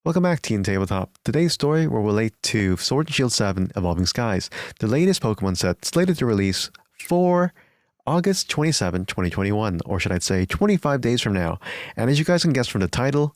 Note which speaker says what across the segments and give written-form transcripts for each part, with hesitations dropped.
Speaker 1: Welcome back, Team Tabletop. Today's story will relate to Sword and Shield 7 Evolving Skies, the latest Pokemon set slated to release for August 27, 2021, or should I say 25 days from now. And as you guys can guess from the title,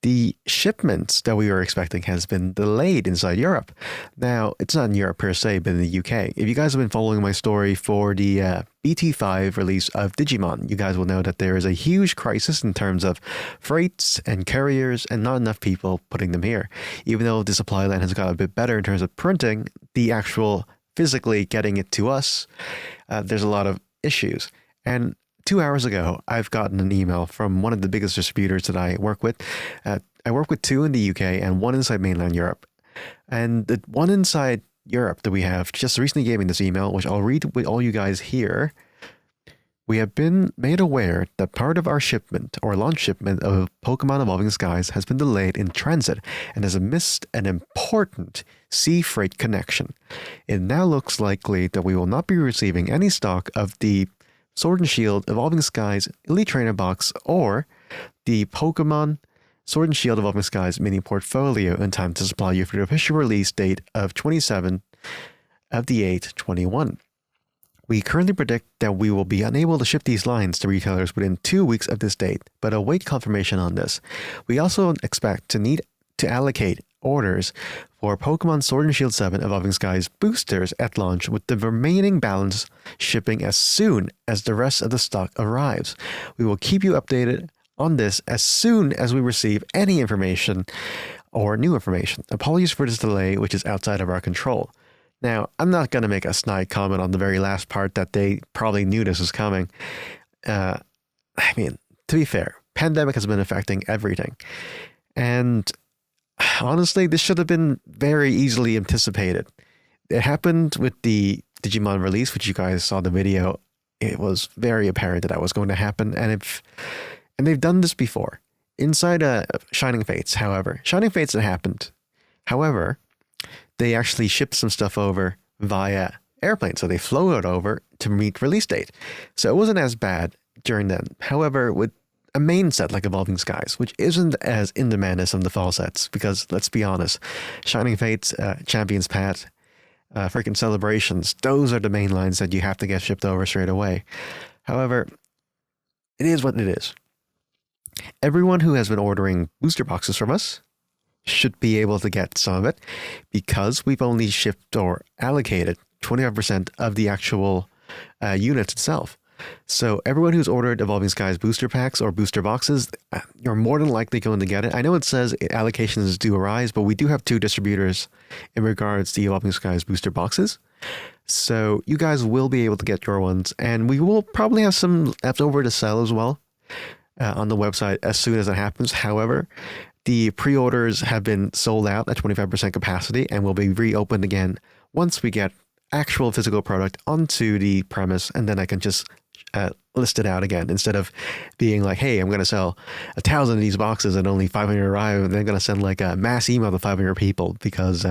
Speaker 1: the shipments that we were expecting has been delayed inside Europe. Now, it's not in Europe per se, but in the UK. If you guys have been following my story for the BT5 release of Digimon, you guys will know that there is a huge crisis in terms of freights and couriers and not enough people putting them here. Even though the supply line has got a bit better in terms of printing, the actual physically getting it to us, there's a lot of issues. And 2 hours ago, I've gotten an email from one of the biggest distributors that I work with. I work with two in the UK and one inside mainland Europe. And the one inside Europe that we have just recently gave me this email, which I'll read with all you guys here. We have been made aware that part of our shipment or launch shipment of Pokemon Evolving Skies has been delayed in transit and has missed an important sea freight connection. It now looks likely that we will not be receiving any stock of the Sword and Shield Evolving Skies Elite Trainer box or the Pokemon Sword and Shield Evolving Skies mini portfolio in time to supply you for the official release date of 27 of the 8th, 21. We currently predict that we will be unable to ship these lines to retailers within 2 weeks of this date, but await confirmation on this. We also expect to need to allocate orders for Pokemon Sword and Shield 7 Evolving Skies boosters at launch, with the remaining balance shipping as soon as the rest of the stock arrives. We will keep you updated on this as soon as we receive any information or new information. Apologies for this delay, which is outside of our control. Now, I'm not going to make a snide comment on the very last part that they probably knew this was coming. I mean, to be fair, pandemic has been affecting everything. And honestly, this should have been very easily anticipated. It happened with the Digimon release, which you guys saw the video. It was very apparent that that was going to happen. And they've done this before. Inside Shining Fates, however. Shining Fates, it happened. However, they actually shipped some stuff over via airplane. So they flew it over to meet release date. So it wasn't as bad during then. However, with a main set like Evolving Skies, which isn't as in demand as some of the fall sets, because let's be honest, Shining Fates, Champions Path, freaking Celebrations, those are the main lines that you have to get shipped over straight away. However, it is what it is. Everyone who has been ordering booster boxes from us should be able to get some of it, because we've only shipped or allocated 25% of the actual units itself. So everyone who's ordered Evolving Skies booster packs or booster boxes, you're more than likely going to get it. I know it says allocations do arise, but we do have two distributors in regards to the Evolving Skies booster boxes. So you guys will be able to get your ones, and we will probably have some left over to sell as well on the website as soon as it happens. However, the pre-orders have been sold out at 25% capacity and will be reopened again once we get actual physical product onto the premise, and then I can just list it out again instead of being like, hey, I'm going to sell 1,000 of these boxes and only 500 arrive, and then going to send like a mass email to 500 people because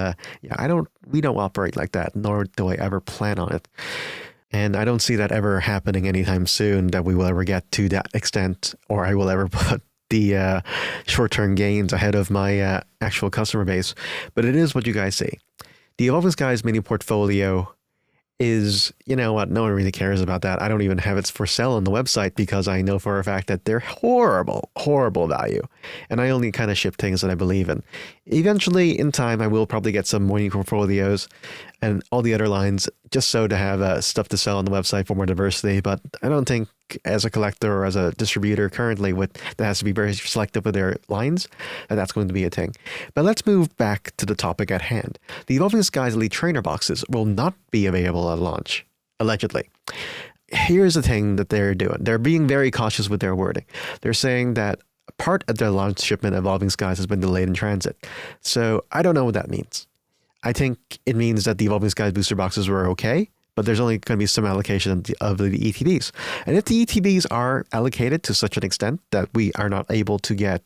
Speaker 1: we don't operate like that, nor do I ever plan on it. And I don't see that ever happening anytime soon, that we will ever get to that extent, or I will ever put the short-term gains ahead of my actual customer base. But it is what you guys see. The Evolving Skies mini portfolio is, you know what, no one really cares about that. I don't even have it for sale on the website because I know for a fact that they're horrible value. And I only kind of ship things that I believe in. Eventually, in time, I will probably get some mini portfolios and all the other lines just so to have stuff to sell on the website for more diversity. But I don't think as a collector or as a distributor currently that has to be very selective with their lines, and that's going to be a thing. But let's move back to the topic at hand. The Evolving Skies Elite Trainer boxes will not be available at launch, allegedly. Here's the thing that they're doing. They're being very cautious with their wording. They're saying that part of their launch shipment of Evolving Skies has been delayed in transit. So I don't know what that means. I think it means that the Evolving Skies booster boxes were okay, but there's only going to be some allocation of the ETBs. And if the ETBs are allocated to such an extent that we are not able to get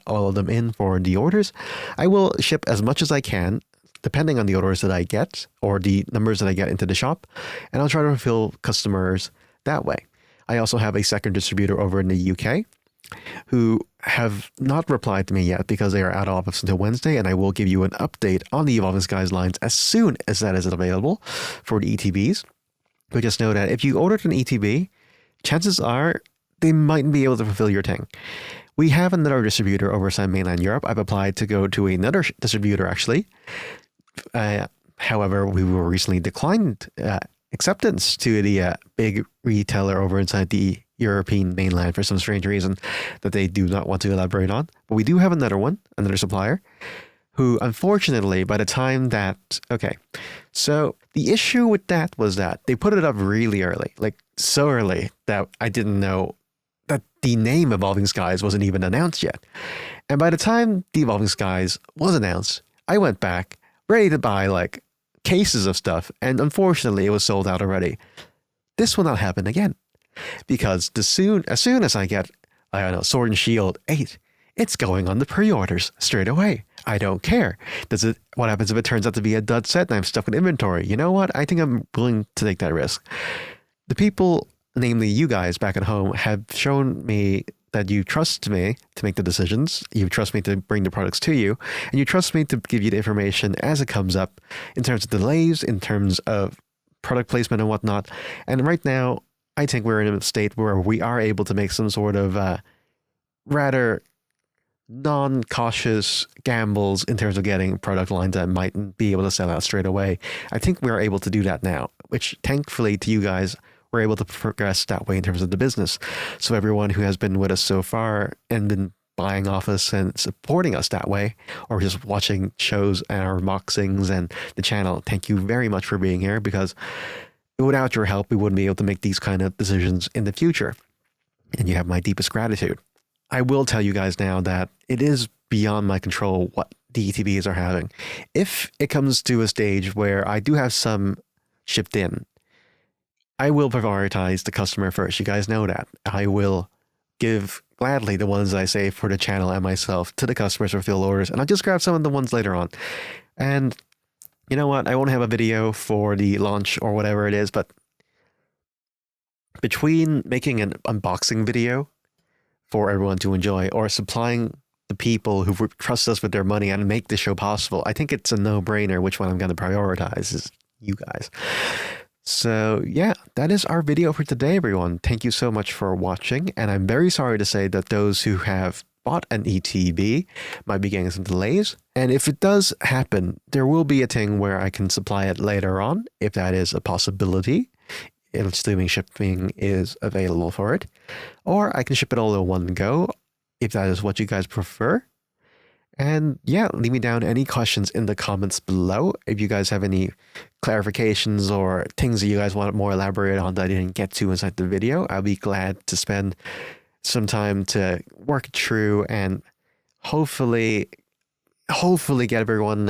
Speaker 1: all of them in for the orders, I will ship as much as I can, depending on the orders that I get or the numbers that I get into the shop, and I'll try to fulfill customers that way. I also have a second distributor over in the UK who have not replied to me yet because they are out of office until Wednesday, and I will give you an update on the Evolving Skies lines as soon as that is available for the ETBs. But just know that if you ordered an ETB, chances are they mightn't be able to fulfill your thing. We have another distributor over in mainland Europe. I've applied to go to another distributor actually. However, we were recently declined acceptance to the big retailer over inside the European mainland for some strange reason that they do not want to elaborate on. But we do have another one, another supplier, who unfortunately, by the time that, okay, so the issue with that was that they put it up really early, like so early that I didn't know that the name Evolving Skies wasn't even announced yet. And by the time the Evolving Skies was announced, I went back ready to buy like cases of stuff, and unfortunately it was sold out already. This will not happen again, because as soon as I get, I don't know, Sword and Shield 8, it's going on the pre-orders straight away. I don't care. What happens if it turns out to be a dud set and I'm stuck with inventory? You know what? I think I'm willing to take that risk. The people, namely you guys back at home, have shown me that you trust me to make the decisions. You trust me to bring the products to you, and you trust me to give you the information as it comes up in terms of delays, in terms of product placement and whatnot. And right now, I think we're in a state where we are able to make some sort of rather non-cautious gambles in terms of getting product lines that mightn't be able to sell out straight away. I think we are able to do that now, which thankfully to you guys, we're able to progress that way in terms of the business. So everyone who has been with us so far and been buying off us and supporting us that way, or just watching shows and our unboxings and the channel, thank you very much for being here, because without your help, we wouldn't be able to make these kind of decisions in the future. And you have my deepest gratitude. I will tell you guys now that it is beyond my control what the ETBs are having. If it comes to a stage where I do have some shipped in, I will prioritize the customer first. You guys know that. I will give gladly the ones I save for the channel and myself to the customers for fill orders, and I'll just grab some of the ones later on. And you know what? I won't have a video for the launch or whatever it is, but between making an unboxing video for everyone to enjoy or supplying the people who trust us with their money and make this show possible, I think it's a no-brainer which one I'm going to prioritize is you guys. So yeah, that is our video for today, everyone. Thank you so much for watching. And I'm very sorry to say that those who have bought an ETB might be getting some delays. And if it does happen, there will be a thing where I can supply it later on, if that is a possibility, assuming shipping is available for it. Or I can ship it all in one go, if that is what you guys prefer. And yeah, leave me down any questions in the comments below. If you guys have any clarifications or things that you guys want more elaborated on that I didn't get to inside the video, I'll be glad to spend some time to work it through and hopefully get everyone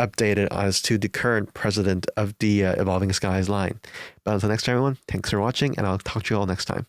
Speaker 1: updated as to the current president of the Evolving Skies line. But until next time, everyone, thanks for watching, and I'll talk to you all next time.